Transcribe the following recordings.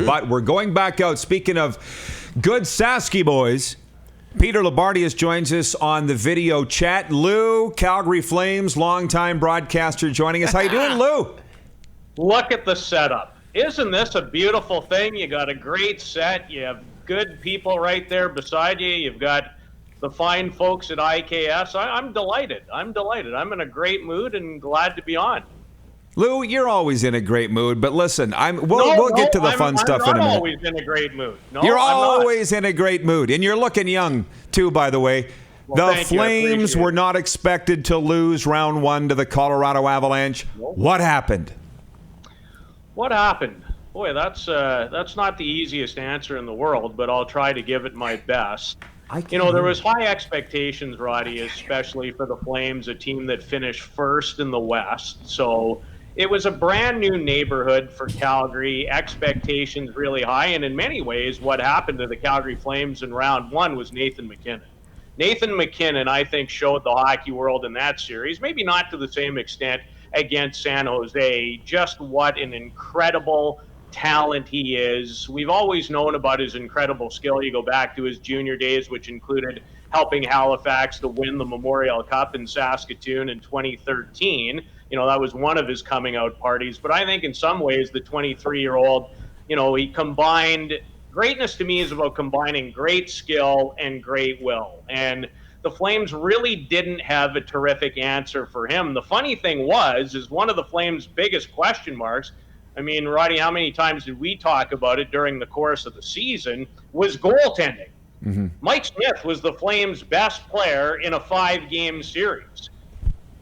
But we're going back out. Speaking of good Sasky boys, Peter Loubardias joins us on the video chat. Lou, Calgary Flames, longtime broadcaster, joining us. How you doing, Lou? Look at the setup. Isn't this a beautiful thing? You got a great set. You have good people right there beside you. You've got the fine folks at IKS. I'm delighted. I'm in a great mood and glad to be on. Lou, you're always in a great mood, but listen, we'll get to the fun stuff in a minute. I'm always in a great mood. No, you're always in a great mood, and you're looking young, too, by the way. Well, the Flames were not expected to lose round one to the Colorado Avalanche. Nope. What happened? What happened? Boy, that's not the easiest answer in the world, but I'll try to give it my best. There was high expectations, Roddy, especially for the Flames, a team that finished first in the West. So it was a brand new neighborhood for Calgary, expectations really high, and in many ways what happened to the Calgary Flames in round one was Nathan MacKinnon. Nathan MacKinnon, I think, showed the hockey world in that series, maybe not to the same extent against San Jose, just what an incredible talent he is. We've always known about his incredible skill. You go back to his junior days, which included helping Halifax to win the Memorial Cup in Saskatoon in 2013. That was one of his coming out parties. But I think in some ways, the 23-year-old, he combined greatness. To me is about combining great skill and great will. And the Flames really didn't have a terrific answer for him. The funny thing is one of the Flames' biggest question marks, I mean, Roddy, how many times did we talk about it during the course of the season, was goaltending. Mm-hmm. Mike Smith was the Flames' best player in a 5-game series.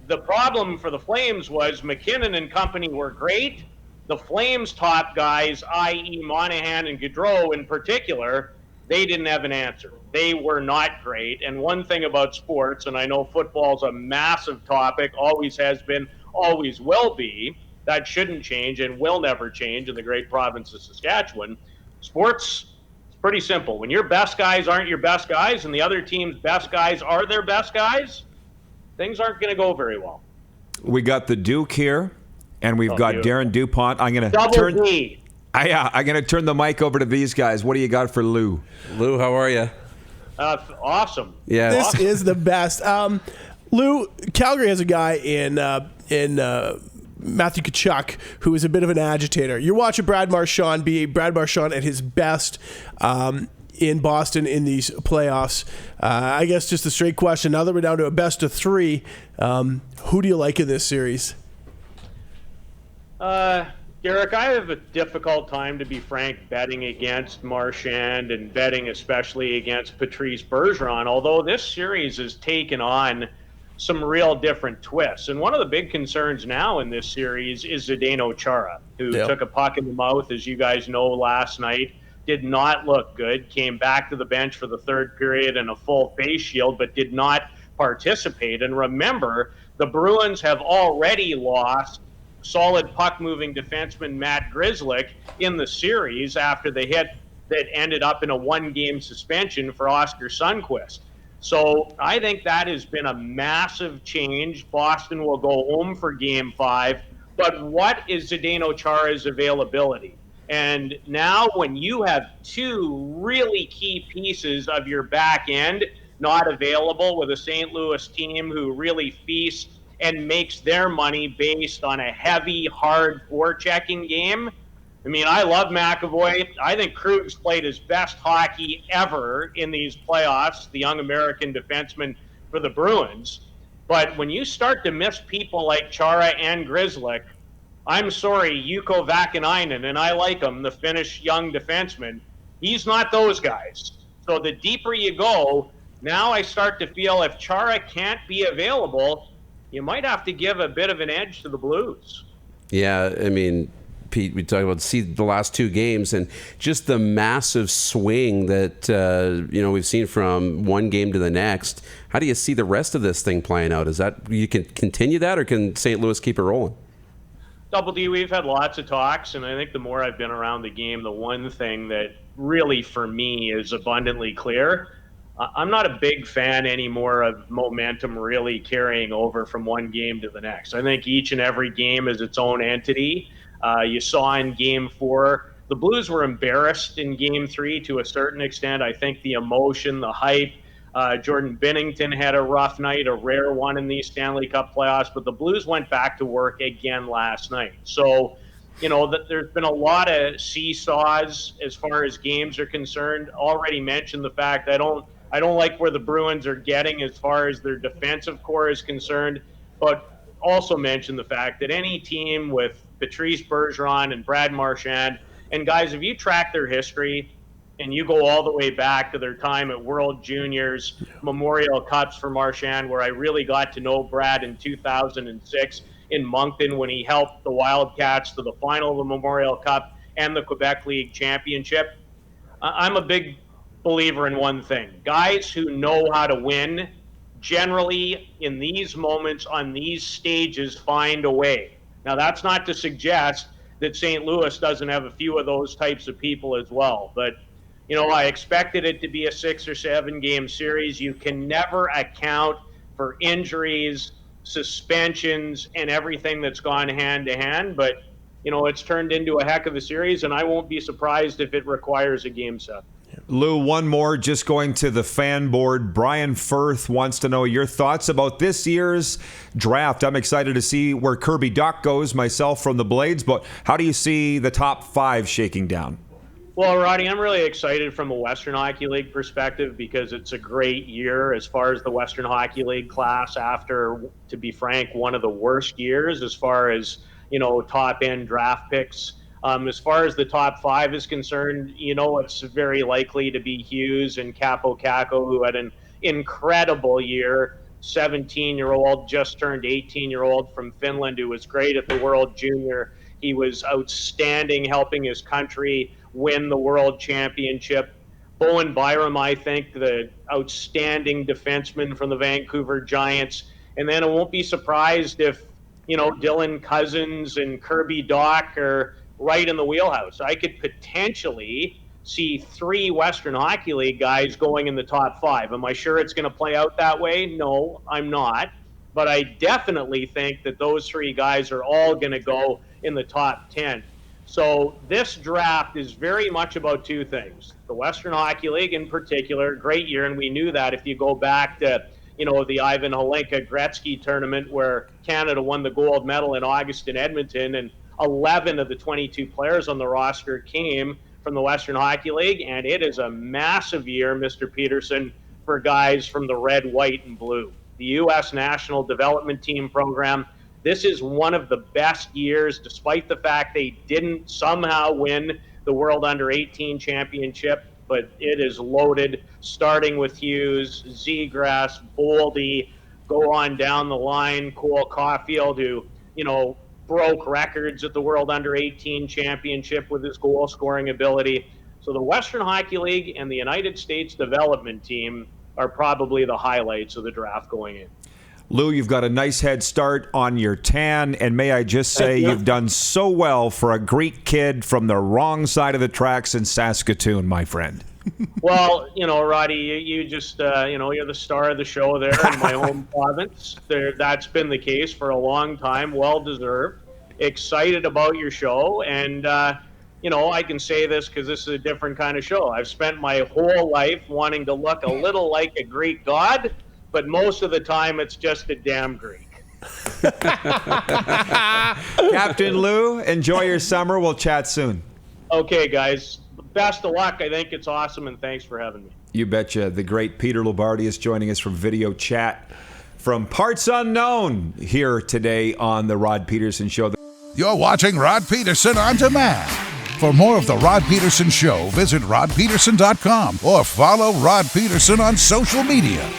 The problem for the Flames was MacKinnon and company were great. The Flames' top guys, i.e. Monahan and Gaudreau in particular, they didn't have an answer. They were not great. And one thing about sports, and I know football's a massive topic, always has been, always will be, that shouldn't change and will never change in the great province of Saskatchewan. Sports, it's pretty simple. When your best guys aren't your best guys and the other team's best guys are their best guys, things aren't going to go very well. We got the Duke here, and we've got Darren DuPont. I'm going to Double D. I'm going to turn the mic over to these guys. What do you got for Lou? Lou, how are you? Awesome. Yeah, this is the best. Lou, Calgary has a guy in Matthew Tkachuk, who is a bit of an agitator. You're watching Brad Marchand at his best in Boston in these playoffs. I guess just a straight question. Now that we're down to a best of 3, who do you like in this series? Derek, I have a difficult time, to be frank, betting against Marchand and betting especially against Patrice Bergeron, although this series has taken on some real different twists. And one of the big concerns now in this series is Zdeno Chara, who took a puck in the mouth, as you guys know, last night, did not look good, came back to the bench for the third period in a full face shield, but did not participate. And remember, the Bruins have already lost solid puck-moving defenseman Matt Grzelcyk in the series after the hit that ended up in a 1-game suspension for Oscar Sundqvist. So I think that has been a massive change. Boston will go home for Game 5. But what is Zdeno Chara's availability? And now when you have 2 really key pieces of your back end not available with a St. Louis team who really feasts and makes their money based on a heavy, hard forechecking game. I mean, I love McAvoy. I think Krug's played his best hockey ever in these playoffs, the young American defenseman for the Bruins. But when you start to miss people like Chara and Grzelcyk, I'm sorry, Juuso Vakanainen, and I like him, the Finnish young defenseman, he's not those guys. So the deeper you go, now I start to feel if Chara can't be available, you might have to give a bit of an edge to the Blues. Yeah, I mean, Pete, we talked about the last 2 games and just the massive swing that we've seen from one game to the next. How do you see the rest of this thing playing out? Is that you can continue that, or can St. Louis keep it rolling? Double D, we've had lots of talks, and I think the more I've been around the game, the one thing that really for me is abundantly clear. I'm not a big fan anymore of momentum really carrying over from one game to the next. I think each and every game is its own entity. You saw in Game 4 the Blues were embarrassed in Game 3 to a certain extent. I think the emotion, the hype, Jordan Binnington had a rough night, a rare one in these Stanley Cup playoffs, but the Blues went back to work again last night. So, there's been a lot of seesaws as far as games are concerned. Already mentioned the fact I don't like where the Bruins are getting as far as their defensive core is concerned, but also mentioned the fact that any team with Patrice Bergeron and Brad Marchand, and guys, if you track their history, and you go all the way back to their time at World Juniors, Memorial Cups for Marchand, where I really got to know Brad in 2006 in Moncton when he helped the Wildcats to the final of the Memorial Cup and the Quebec League Championship. I'm a big believer in one thing. Guys who know how to win, generally in these moments on these stages, find a way. Now, that's not to suggest that St. Louis doesn't have a few of those types of people as well, but I expected it to be a 6 or 7 game series. You can never account for injuries, suspensions, and everything that's gone hand to hand. But, it's turned into a heck of a series, and I won't be surprised if it requires a game 7. Lou, one more, just going to the fan board. Brian Firth wants to know your thoughts about this year's draft. I'm excited to see where Kirby Dach goes, myself from the Blades, but how do you see the top 5 shaking down? Well, Roddy, I'm really excited from a Western Hockey League perspective because it's a great year as far as the Western Hockey League class after, to be frank, one of the worst years as far as, top-end draft picks. As far as the top 5 is concerned, it's very likely to be Hughes and Capo Caco, who had an incredible year. 17-year-old, just turned 18-year-old from Finland, who was great at the World Junior. He was outstanding helping his country win the World Championship. Bowen Byram, I think, the outstanding defenseman from the Vancouver Giants. And then I won't be surprised if, Dylan Cousins and Kirby Dach are right in the wheelhouse. I could potentially see 3 Western Hockey League guys going in the top 5. Am I sure it's going to play out that way? No, I'm not. But I definitely think that those 3 guys are all going to go in the top 10. So this draft is very much about 2 things. The Western Hockey League in particular, great year, and we knew that if you go back to, the Ivan Holinka Gretzky tournament where Canada won the gold medal in August in Edmonton, and 11 of the 22 players on the roster came from the Western Hockey League, and it is a massive year, Mr. Pedersen, for guys from the red, white, and blue. The U.S. National Development Team program, this is one of the best years, despite the fact they didn't somehow win the World Under-18 Championship, but it is loaded, starting with Hughes, Zegras, Boldy, go on down the line, Cole Caulfield, who, broke records at the World Under-18 Championship with his goal-scoring ability. So the Western Hockey League and the United States Development Team are probably the highlights of the draft going in. Lou, you've got a nice head start on your tan, and may I just say you've done so well for a Greek kid from the wrong side of the tracks in Saskatoon, my friend. Well, Roddy, you just, you're the star of the show there in my home province. That's been the case for a long time, well-deserved. Excited about your show, and, I can say this because this is a different kind of show. I've spent my whole life wanting to look a little like a Greek god, but most of the time it's just a damn Greek. Captain Lou, enjoy your summer. We'll chat soon. Okay, guys. Best of luck. I think it's awesome, and thanks for having me. You betcha. The great Peter Loubardias joining us from video chat from parts unknown here today on the Rod Pedersen Show. You're watching Rod Pedersen On Demand. For more of The Rod Pedersen Show, visit rodpedersen.com or follow Rod Pedersen on social media.